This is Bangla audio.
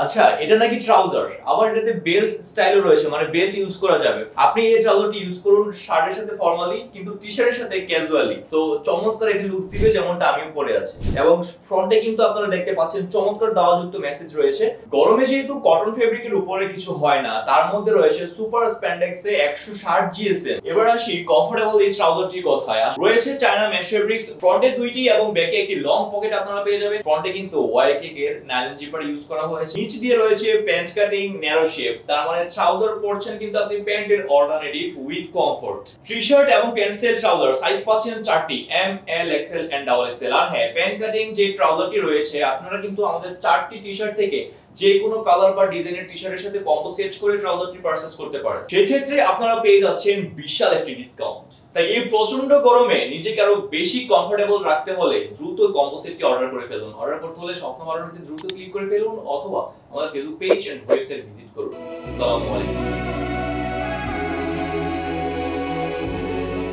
আচ্ছা, এটা নাকি ট্রাউজার, আবার এটাতে বেল্ট স্টাইলও রয়েছে, মানে বেল্ট ইউজ করা যাবে। আপনি এই ট্রাউজারটি ইউজ করুন শার্টের সাথে ফর্মালি, কিন্তু টি-শার্টের সাথে ক্যাজুয়ালি। তো চমৎকার একটি লুকস দিবে, যেমনটা আমিও পরে আছি। এবং ফ্রন্টে কিন্তু আপনারা দেখতে পাচ্ছেন চমৎকার দাওয়াযুক্ত মেসেজ রয়েছে। গরমে যেহেতু কটন ফেব্রিকের উপরে কিছু হয় না, তার মধ্যে রয়েছে সুপার স্প্যান্ডেক্সে 160 জিএসএম। এবার আসি কমফোর্টেবল এই ট্রাউজারটির কথায়। রয়েছে চায়না মেশ ফেব্রিক্স, ফ্রন্টে দুইটি এবং ব্যাকে একটি লং পকেট আপনারা পেয়ে যাবেন। ফ্রন্টে কিন্তু ওয়াইকেক এর নাইলন জিপার ইউজ করা হয়েছে। নিচ দিয়ে রয়েছে প্যান্ট কাটিং ন্যারো শেপ, তার মানে ট্রাউজার পরছেন কিন্তু আপনি প্যান্টের অল্টারনেটিভ উইথ কমফোর্ট। টি-শার্ট এবং প্যান্টসের ট্রাউজার সাইজ পাচ্ছেন চারটি, M, L, XL and double XL. আর হ্যাঁ, প্যান্ট কাটিং যে ট্রাউজারটি রয়েছে, আপনারা কিন্তু আমাদের চারটি টি-শার্ট থেকে যে কোনো কালার বা ডিজাইনের টি-শার্টের সাথে কম্বো সেট করে ট্রাউজারটি পারচেজ করতে পারেন। সেই ক্ষেত্রে আপনারা পেয়ে যাচ্ছেন বিশাল একটি ডিসকাউন্ট। তাই এই প্রচন্ড গরমে নিজেকে আরো বেশি কমফোর্টেবল রাখতে হলে দ্রুত কম্বো সেটটি অর্ডার করে ফেলুন। অর্ডার করতে হলে স্বপ্ন বানানোতে দ্রুত ক্লিক করে ফেলুন, অথবা আমাদের Facebook page and website visit করুন। আসসালামু আলাইকুম।